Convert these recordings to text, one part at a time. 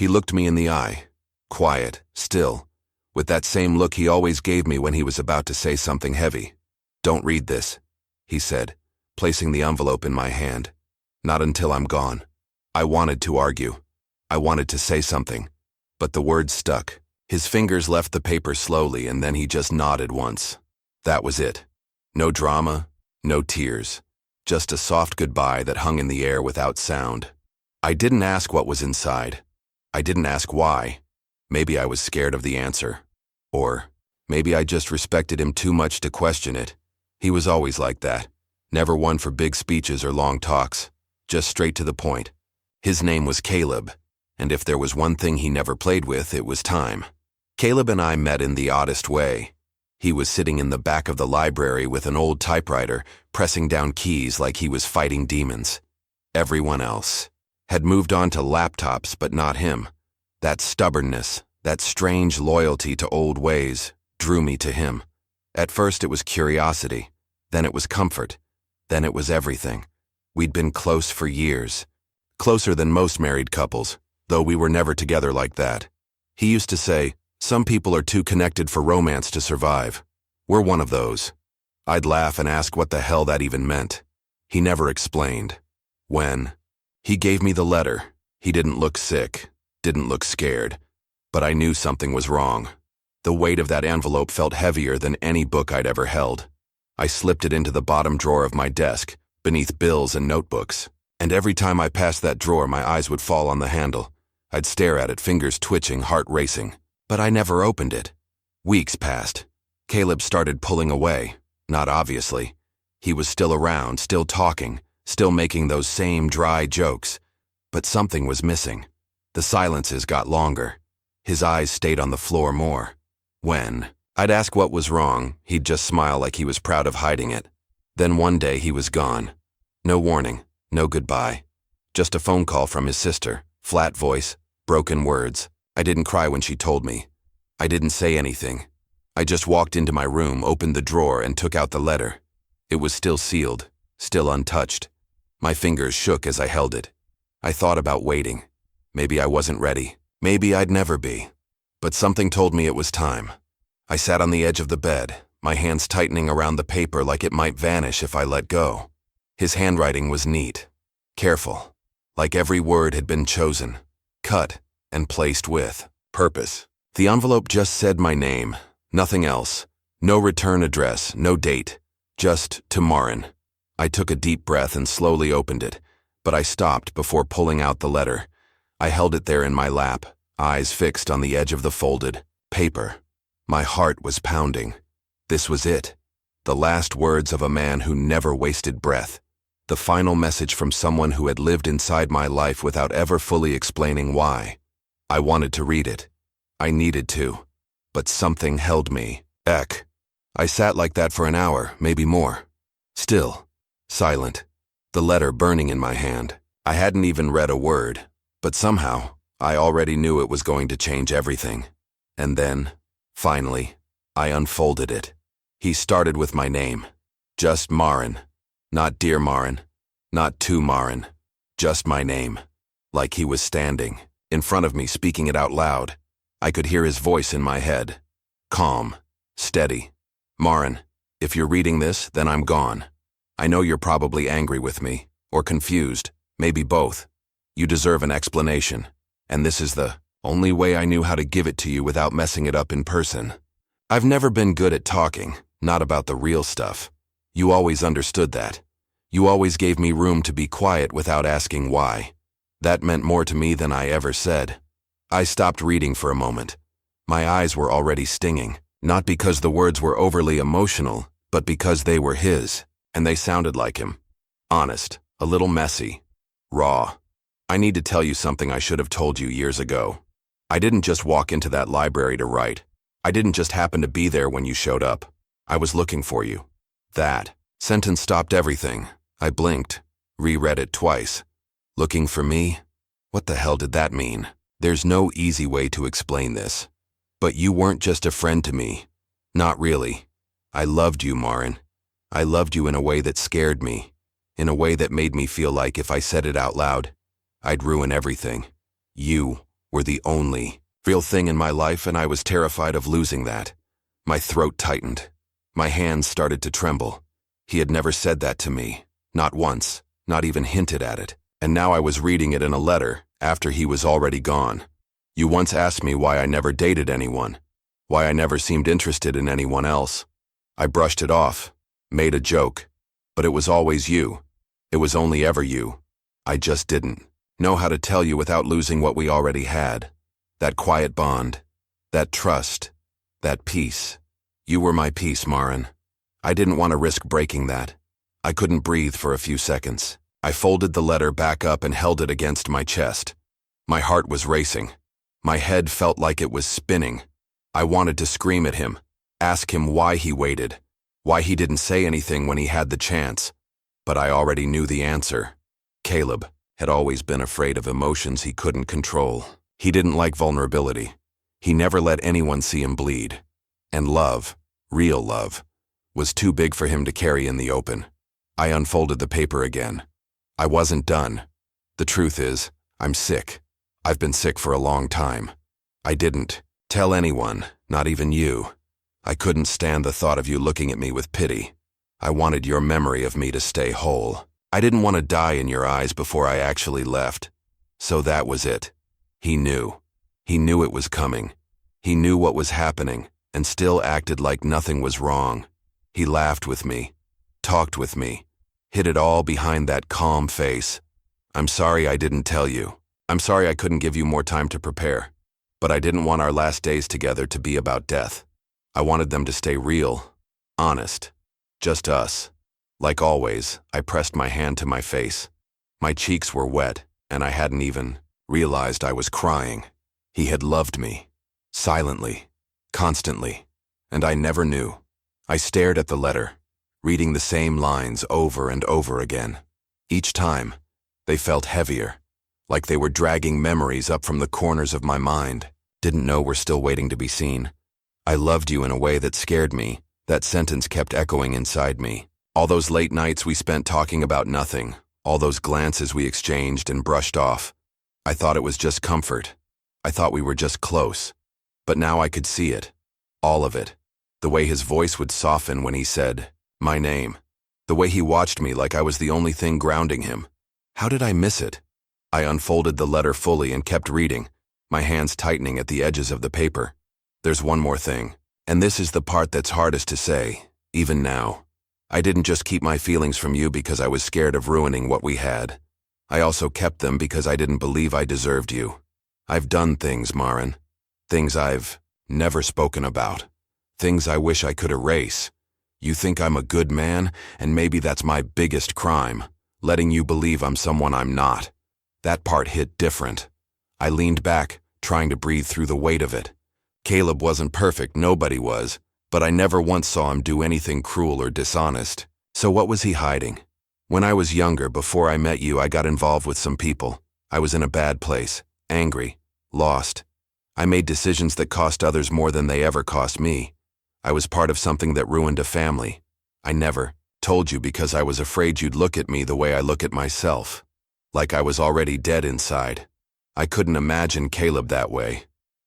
He looked me in the eye, quiet, still, with that same look he always gave me when he was about to say something heavy. "Don't read this," he said, placing the envelope in my hand. "Not until I'm gone." I wanted to argue. I wanted to say something, but the words stuck. His fingers left the paper slowly, and then he just nodded once. That was it. No drama, no tears, just a soft goodbye that hung in the air without sound. I didn't ask what was inside. I didn't ask why. Maybe I was scared of the answer. Or maybe I just respected him too much to question it. He was always like that. Never one for big speeches or long talks. Just straight to the point. His name was Caleb, and if there was one thing he never played with, it was time. Caleb and I met in the oddest way. He was sitting in the back of the library with an old typewriter, pressing down keys like he was fighting demons. Everyone else had moved on to laptops, but not him. That stubbornness, that strange loyalty to old ways, drew me to him. At first it was curiosity, then it was comfort, then it was everything. We'd been close for years. Closer than most married couples, though we were never together like that. He used to say, "Some people are too connected for romance to survive. We're one of those." I'd laugh and ask what the hell that even meant. He never explained. When he gave me the letter, he didn't look sick, didn't look scared, but I knew something was wrong. The weight of that envelope felt heavier than any book I'd ever held. I slipped it into the bottom drawer of my desk, beneath bills and notebooks, and every time I passed that drawer, my eyes would fall on the handle. I'd stare at it, fingers twitching, heart racing, but I never opened it. Weeks passed. Caleb started pulling away, not obviously. He was still around, still talking, still making those same dry jokes, but something was missing. The silences got longer. His eyes stayed on the floor more. When I'd ask what was wrong, he'd just smile like he was proud of hiding it. Then one day he was gone. No warning, no goodbye. Just a phone call from his sister, flat voice, broken words. I didn't cry when she told me. I didn't say anything. I just walked into my room, opened the drawer, and took out the letter. It was still sealed, still untouched. My fingers shook as I held it. I thought about waiting. Maybe I wasn't ready. Maybe I'd never be. But something told me it was time. I sat on the edge of the bed, my hands tightening around the paper like it might vanish if I let go. His handwriting was neat, careful, like every word had been chosen, cut, and placed with purpose. The envelope just said my name, nothing else. No return address, no date, just to Marin. I took a deep breath and slowly opened it, but I stopped before pulling out the letter. I held it there in my lap, eyes fixed on the edge of the folded paper. My heart was pounding. This was it. The last words of a man who never wasted breath. The final message from someone who had lived inside my life without ever fully explaining why. I wanted to read it. I needed to. But something held me. Eck. I sat like that for an hour, maybe more. Still. Silent. The letter burning in my hand. I hadn't even read a word. But somehow, I already knew it was going to change everything. And then, finally, I unfolded it. He started with my name. Just Marin. Not Dear Marin. Not to Marin. Just my name. Like he was standing, in front of me, speaking it out loud. I could hear his voice in my head. Calm. Steady. Marin, if you're reading this, then I'm gone. I know you're probably angry with me, or confused, maybe both. You deserve an explanation, and this is the only way I knew how to give it to you without messing it up in person. I've never been good at talking, not about the real stuff. You always understood that. You always gave me room to be quiet without asking why. That meant more to me than I ever said. I stopped reading for a moment. My eyes were already stinging, not because the words were overly emotional, but because they were his, and they sounded like him. Honest, a little messy, raw. I need to tell you something I should have told you years ago. I didn't just walk into that library to write. I didn't just happen to be there when you showed up. I was looking for you. That sentence stopped everything. I blinked, reread it twice. Looking for me? What the hell did that mean? There's no easy way to explain this. But you weren't just a friend to me. Not really. I loved you, Marin. I loved you in a way that scared me, in a way that made me feel like if I said it out loud, I'd ruin everything. You were the only real thing in my life, and I was terrified of losing that. My throat tightened. My hands started to tremble. He had never said that to me. Not once. Not even hinted at it. And now I was reading it in a letter, after he was already gone. You once asked me why I never dated anyone. Why I never seemed interested in anyone else. I brushed it off. Made a joke. But it was always you. It was only ever you. I just didn't know how to tell you without losing what we already had. That quiet bond. That trust. That peace. You were my peace, Maren. I didn't want to risk breaking that. I couldn't breathe for a few seconds. I folded the letter back up and held it against my chest. My heart was racing. My head felt like it was spinning. I wanted to scream at him, ask him why he waited, why he didn't say anything when he had the chance. But I already knew the answer. Caleb had always been afraid of emotions he couldn't control. He didn't like vulnerability. He never let anyone see him bleed. And love, real love, was too big for him to carry in the open. I unfolded the paper again. I wasn't done. The truth is, I'm sick. I've been sick for a long time. I didn't tell anyone, not even you. I couldn't stand the thought of you looking at me with pity. I wanted your memory of me to stay whole. I didn't want to die in your eyes before I actually left. So that was it. He knew. He knew it was coming. He knew what was happening, and still acted like nothing was wrong. He laughed with me, talked with me, hid it all behind that calm face. I'm sorry I didn't tell you. I'm sorry I couldn't give you more time to prepare. But I didn't want our last days together to be about death. I wanted them to stay real, honest, just us. Like always, I pressed my hand to my face. My cheeks were wet, and I hadn't even realized I was crying. He had loved me, silently, constantly, and I never knew. I stared at the letter, reading the same lines over and over again. Each time, they felt heavier, like they were dragging memories up from the corners of my mind. Didn't know we're still waiting to be seen. I loved you in a way that scared me. That sentence kept echoing inside me. All those late nights we spent talking about nothing, all those glances we exchanged and brushed off. I thought it was just comfort. I thought we were just close. But now I could see it. All of it. The way his voice would soften when he said, my name. The way he watched me like I was the only thing grounding him. How did I miss it? I unfolded the letter fully and kept reading, my hands tightening at the edges of the paper. There's one more thing, and this is the part that's hardest to say, even now. I didn't just keep my feelings from you because I was scared of ruining what we had. I also kept them because I didn't believe I deserved you. I've done things, Maren. Things I've never spoken about. Things I wish I could erase. You think I'm a good man, and maybe that's my biggest crime, letting you believe I'm someone I'm not. That part hit different. I leaned back, trying to breathe through the weight of it. Caleb wasn't perfect, nobody was, but I never once saw him do anything cruel or dishonest. So what was he hiding? When I was younger, before I met you, I got involved with some people. I was in a bad place, angry, lost. I made decisions that cost others more than they ever cost me. I was part of something that ruined a family. I never told you because I was afraid you'd look at me the way I look at myself. Like I was already dead inside. I couldn't imagine Caleb that way.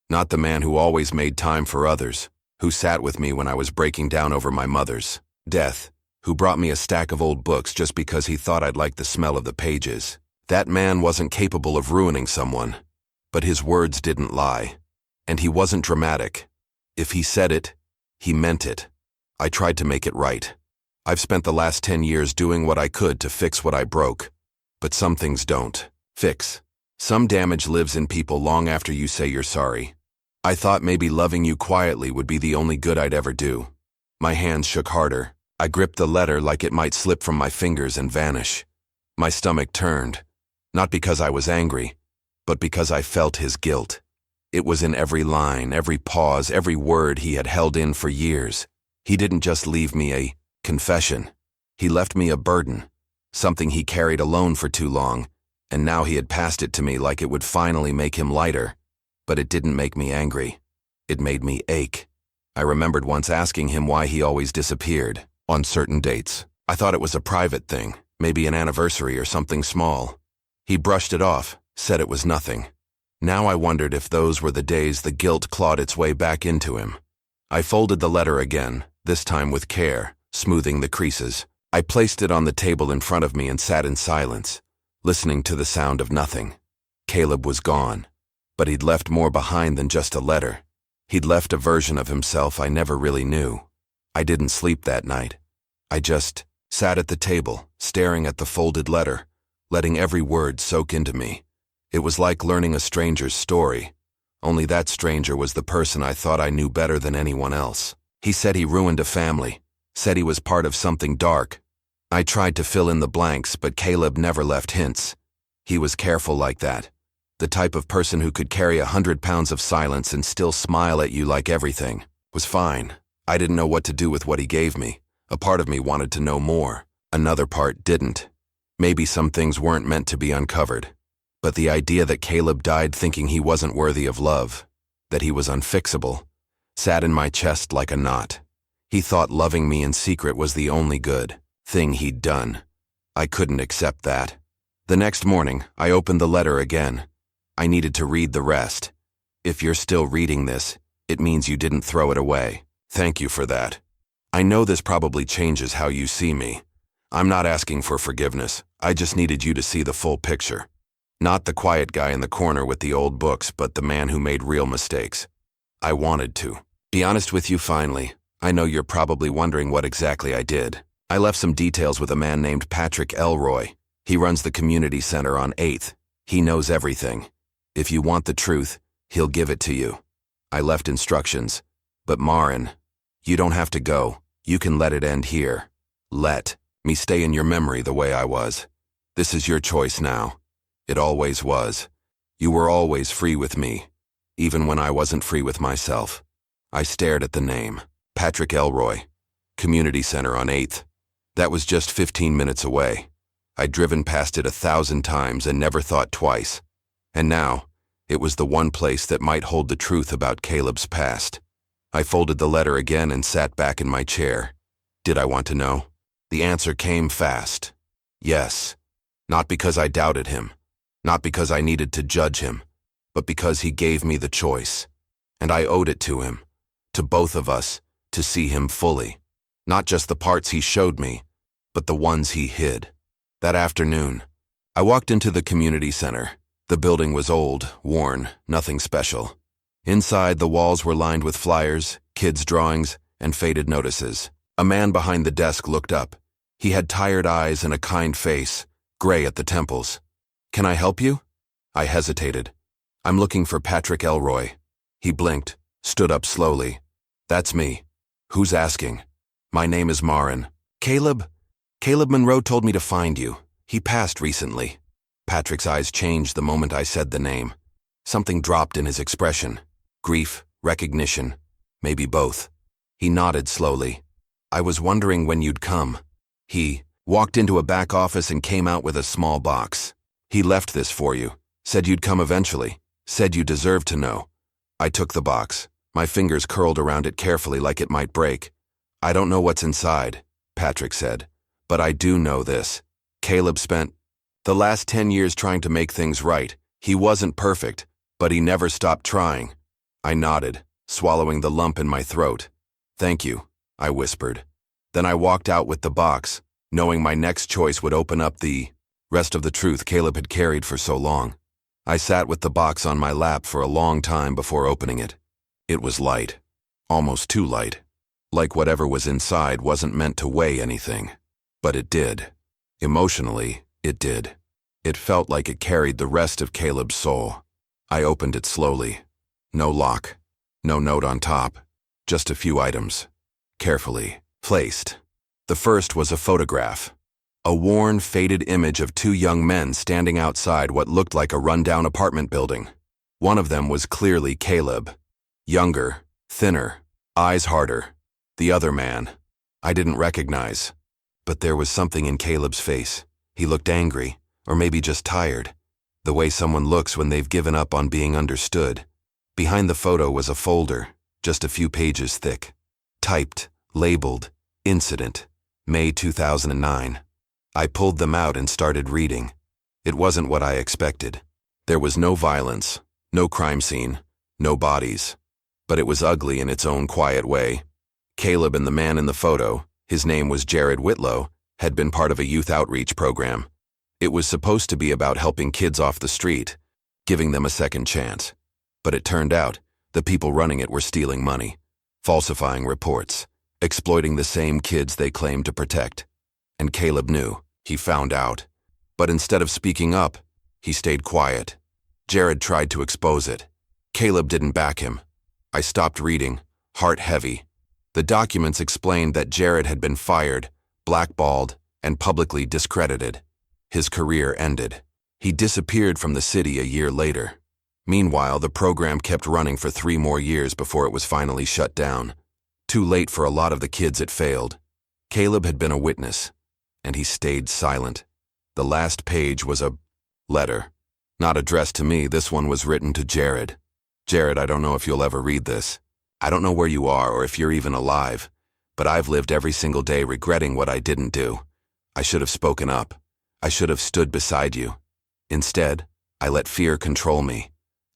Not the man who always made time for others, who sat with me when I was breaking down over my mother's death, who brought me a stack of old books just because he thought I'd like the smell of the pages. That man wasn't capable of ruining someone, but his words didn't lie. And he wasn't dramatic. If he said it, he meant it. I tried to make it right. I've spent the last 10 years doing what I could to fix what I broke. But some things don't fix. Some damage lives in people long after you say you're sorry. I thought maybe loving you quietly would be the only good I'd ever do. My hands shook harder. I gripped the letter like it might slip from my fingers and vanish. My stomach turned. Not because I was angry, but because I felt his guilt. It was in every line, every pause, every word he had held in for years. He didn't just leave me a confession. He left me a burden, something he carried alone for too long, and now he had passed it to me like it would finally make him lighter. But it didn't make me angry. It made me ache. I remembered once asking him why he always disappeared on certain dates. I thought it was a private thing, maybe an anniversary or something small. He brushed it off, said it was nothing. Now I wondered if those were the days the guilt clawed its way back into him. I folded the letter again, this time with care, smoothing the creases. I placed it on the table in front of me and sat in silence, listening to the sound of nothing. Caleb was gone, but he'd left more behind than just a letter. He'd left a version of himself I never really knew. I didn't sleep that night. I just sat at the table, staring at the folded letter, letting every word soak into me. It was like learning a stranger's story, only that stranger was the person I thought I knew better than anyone else. He said he ruined a family, said he was part of something dark. I tried to fill in the blanks, but Caleb never left hints. He was careful like that. The type of person who could carry 100 pounds of silence and still smile at you like everything was fine. I didn't know what to do with what he gave me. A part of me wanted to know more. Another part didn't. Maybe some things weren't meant to be uncovered. But the idea that Caleb died thinking he wasn't worthy of love, that he was unfixable, sat in my chest like a knot. He thought loving me in secret was the only good thing he'd done. I couldn't accept that. The next morning, I opened the letter again. I needed to read the rest. If you're still reading this, it means you didn't throw it away. Thank you for that. I know this probably changes how you see me. I'm not asking for forgiveness. I just needed you to see the full picture. Not the quiet guy in the corner with the old books, but the man who made real mistakes. I wanted to be honest with you finally. I know you're probably wondering what exactly I did. I left some details with a man named Patrick Elroy. He runs the community center on 8th. He knows everything. If you want the truth, he'll give it to you. I left instructions. But Marin, you don't have to go. You can let it end here. Let me stay in your memory the way I was. This is your choice now. It always was. You were always free with me, even when I wasn't free with myself. I stared at the name, Patrick Elroy, Community Center on 8th. That was just 15 minutes away. I'd driven past it 1,000 times and never thought twice. And now, it was the one place that might hold the truth about Caleb's past. I folded the letter again and sat back in my chair. Did I want to know? The answer came fast. Yes. Not because I doubted him. Not because I needed to judge him. But because he gave me the choice. And I owed it to him. To both of us. To see him fully. Not just the parts he showed me, but the ones he hid. That afternoon, I walked into the community center. The building was old, worn, nothing special. Inside, the walls were lined with flyers, kids' drawings, and faded notices. A man behind the desk looked up. He had tired eyes and a kind face, gray at the temples. Can I help you? I hesitated. I'm looking for Patrick Elroy. He blinked, stood up slowly. That's me. Who's asking? My name is Marin. Caleb Monroe told me to find you. He passed recently. Patrick's eyes changed the moment I said the name. Something dropped in his expression. Grief, recognition, maybe both. He nodded slowly. I was wondering when you'd come. He walked into a back office and came out with a small box. He left this for you. Said you'd come eventually. Said you deserved to know. I took the box. My fingers curled around it carefully like it might break. I don't know what's inside, Patrick said. But I do know this. Caleb spent the last 10 years trying to make things right. He wasn't perfect, but he never stopped trying. I nodded, swallowing the lump in my throat. Thank you, I whispered. Then I walked out with the box, knowing my next choice would open up the rest of the truth Caleb had carried for so long. I sat with the box on my lap for a long time before opening it. It was light, almost too light. Like whatever was inside wasn't meant to weigh anything. But it did. Emotionally, it did. It felt like it carried the rest of Caleb's soul. I opened it slowly. No lock. No note on top. Just a few items. Carefully placed. The first was a photograph. A worn, faded image of two young men standing outside what looked like a rundown apartment building. One of them was clearly Caleb. Younger, thinner, eyes harder. The other man, I didn't recognize. But there was something in Caleb's face. He looked angry, or maybe just tired. The way someone looks when they've given up on being understood. Behind the photo was a folder, just a few pages thick. Typed, labeled, Incident, May 2009. I pulled them out and started reading. It wasn't what I expected. There was no violence, No crime scene, no bodies. But it was ugly in its own quiet way. Caleb and the man in the photo, his name was Jared Whitlow, had been part of a youth outreach program. It was supposed to be about helping kids off the street, giving them a second chance. But it turned out, the people running it were stealing money, falsifying reports, exploiting the same kids they claimed to protect. And Caleb knew. He found out. But instead of speaking up, he stayed quiet. Jared tried to expose it. Caleb didn't back him. I stopped reading, heart heavy. The documents explained that Jared had been fired, blackballed, and publicly discredited. His career ended. He disappeared from the city a year later. Meanwhile, the program kept running for 3 more years before it was finally shut down. Too late for a lot of the kids it failed. Caleb had been a witness, and he stayed silent. The last page was a letter. Not addressed to me, this one was written to Jared. Jared, I don't know if you'll ever read this. I don't know where you are or if you're even alive, but I've lived every single day regretting what I didn't do. I should have spoken up. I should have stood beside you. Instead, I let fear control me.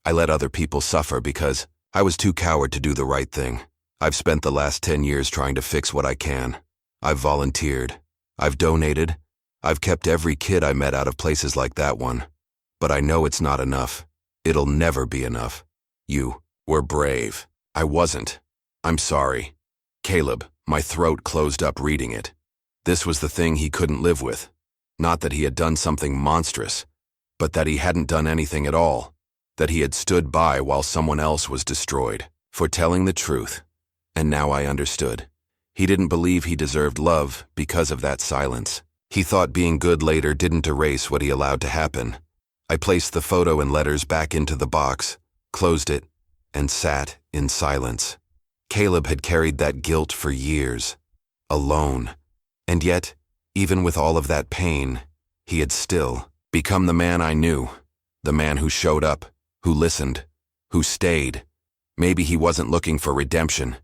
I let other people suffer because I was too coward to do the right thing. I've spent the last 10 years trying to fix what I can. I've volunteered. I've donated. I've kept every kid I met out of places like that one. But I know it's not enough. It'll never be enough. You were brave. I wasn't. I'm sorry. Caleb, my throat closed up reading it. This was the thing he couldn't live with. Not that he had done something monstrous, but that he hadn't done anything at all. That he had stood by while someone else was destroyed, for telling the truth. And now I understood. He didn't believe he deserved love because of that silence. He thought being good later didn't erase what he allowed to happen. I placed the photo and letters back into the box, closed it, and sat in silence. Caleb had carried that guilt for years, alone. And yet, even with all of that pain, he had still become the man I knew, the man who showed up, who listened, who stayed. Maybe he wasn't looking for redemption.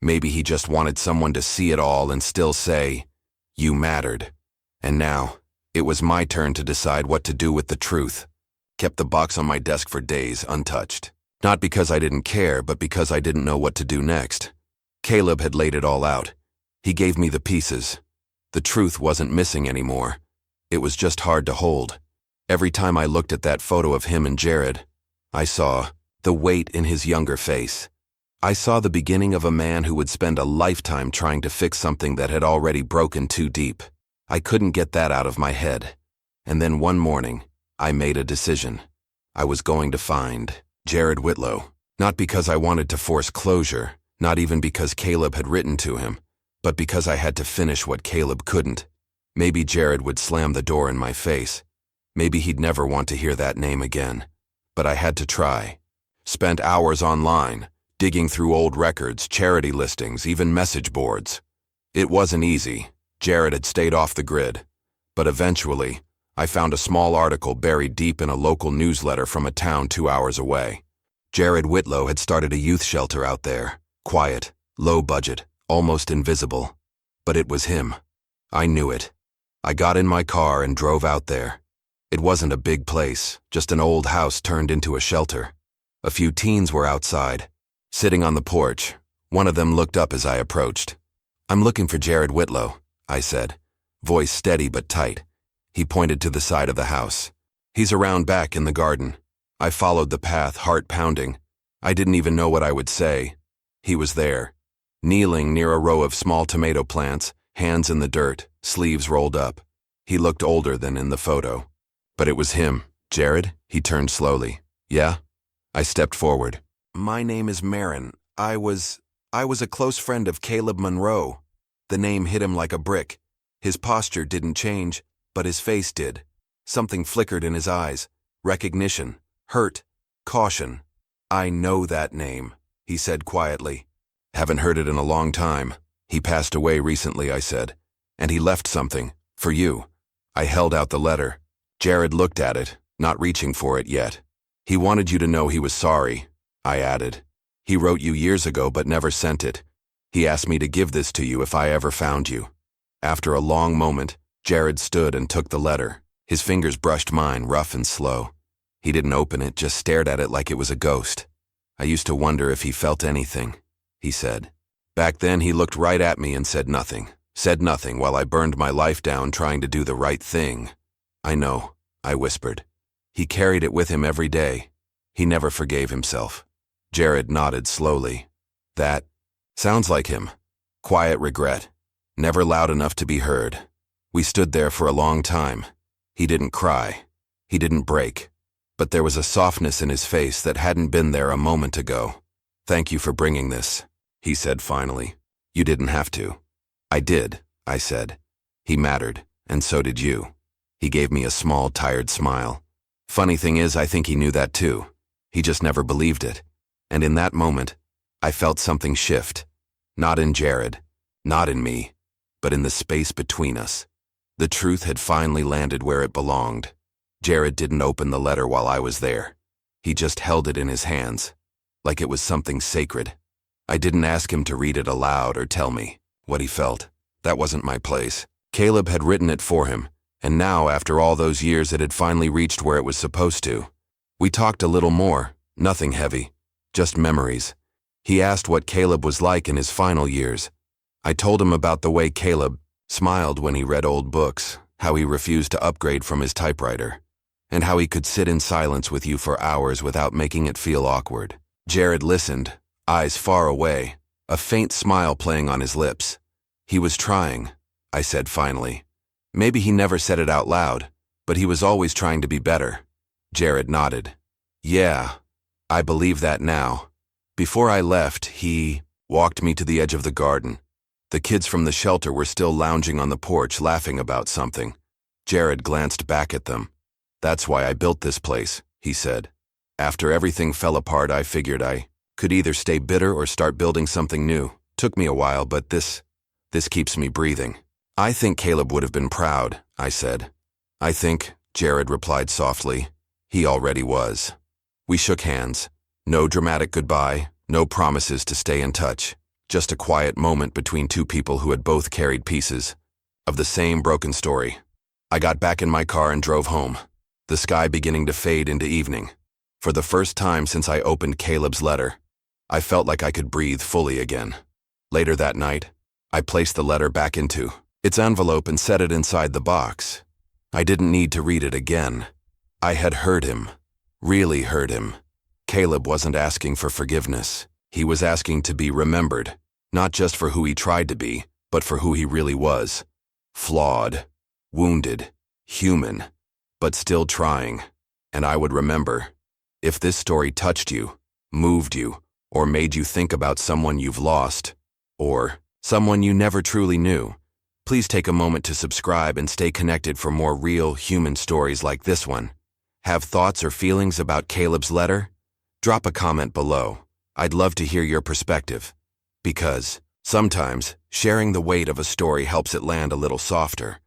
Maybe he just wanted someone to see it all and still say, "You mattered." And now, it was my turn to decide what to do with the truth. Kept the box on my desk for days, untouched. Not because I didn't care, but because I didn't know what to do next. Caleb had laid it all out. He gave me the pieces. The truth wasn't missing anymore. It was just hard to hold. Every time I looked at that photo of him and Jared, I saw the weight in his younger face. I saw the beginning of a man who would spend a lifetime trying to fix something that had already broken too deep. I couldn't get that out of my head. And then one morning, I made a decision. I was going to find Jared Whitlow. Not because I wanted to force closure, not even because Caleb had written to him, but because I had to finish what Caleb couldn't. Maybe Jared would slam the door in my face. Maybe he'd never want to hear that name again. But I had to try. Spent hours online, digging through old records, charity listings, even message boards. It wasn't easy. Jared had stayed off the grid. But eventually, I found a small article buried deep in a local newsletter from a town 2 hours away. Jared Whitlow had started a youth shelter out there. Quiet, low budget, almost invisible. But it was him. I knew it. I got in my car and drove out there. It wasn't a big place, just an old house turned into a shelter. A few teens were outside. Sitting on the porch, one of them looked up as I approached. "I'm looking for Jared Whitlow," I said, voice steady but tight. He pointed to the side of the house. "He's around back in the garden." I followed the path, heart pounding. I didn't even know what I would say. He was there, kneeling near a row of small tomato plants, hands in the dirt, sleeves rolled up. He looked older than in the photo. But it was him. "Jared?" He turned slowly. "Yeah?" I stepped forward. "My name is Marin. I was a close friend of Caleb Monroe." The name hit him like a brick. His posture didn't change, but his face did. Something flickered in his eyes. Recognition, hurt, caution. "I know that name," he said quietly. "Haven't heard it in a long time. He passed away recently," I said. "And he left something, for you." I held out the letter. Jared looked at it, not reaching for it yet. "He wanted you to know he was sorry," I added. "He wrote you years ago but never sent it. He asked me to give this to you if I ever found you." After a long moment, Jared stood and took the letter. His fingers brushed mine, rough and slow. He didn't open it, just stared at it like it was a ghost. I used to wonder if he felt anything, he said. Back then he looked right at me and said nothing while I burned my life down trying to do the right thing. I know, I whispered. He carried it with him every day. He never forgave himself. Jared nodded slowly. That sounds like him. Quiet regret. Never loud enough to be heard. We stood there for a long time. He didn't cry. He didn't break. But there was a softness in his face that hadn't been there a moment ago. Thank you for bringing this, he said finally. You didn't have to. I did, I said. He mattered, and so did you. He gave me a small, tired smile. Funny thing is, I think he knew that too. He just never believed it. And in that moment, I felt something shift. Not in Jared, not in me, but in the space between us. The truth had finally landed where it belonged. Jared didn't open the letter while I was there. He just held it in his hands, like it was something sacred. I didn't ask him to read it aloud or tell me what he felt. That wasn't my place. Caleb had written it for him, and now, after all those years, it had finally reached where it was supposed to. We talked a little more, nothing heavy, just memories. He asked what Caleb was like in his final years. I told him about the way Caleb smiled when he read old books, how he refused to upgrade from his typewriter, and how he could sit in silence with you for hours without making it feel awkward. Jared listened, eyes far away, a faint smile playing on his lips. He was trying, I said finally. Maybe he never said it out loud, but he was always trying to be better. Jared nodded. Yeah, I believe that now. Before I left, he walked me to the edge of the garden. The kids from the shelter were still lounging on the porch laughing about something. Jared glanced back at them. That's why I built this place, he said. After everything fell apart, I figured I could either stay bitter or start building something new. Took me a while, but this keeps me breathing. I think Caleb would have been proud, I said. I think, Jared replied softly, he already was. We shook hands. No dramatic goodbye, no promises to stay in touch. Just a quiet moment between two people who had both carried pieces of the same broken story. I got back in my car and drove home, the sky beginning to fade into evening. For the first time since I opened Caleb's letter, I felt like I could breathe fully again. Later that night, I placed the letter back into its envelope and set it inside the box. I didn't need to read it again. I had heard him, really heard him. Caleb wasn't asking for forgiveness. He was asking to be remembered, not just for who he tried to be, but for who he really was. Flawed, wounded, human, but still trying. And I would remember. If this story touched you, moved you, or made you think about someone you've lost, or someone you never truly knew, please take a moment to subscribe and stay connected for more real human stories like this one. Have thoughts or feelings about Caleb's letter? Drop a comment below. I'd love to hear your perspective. Because sometimes sharing the weight of a story helps it land a little softer.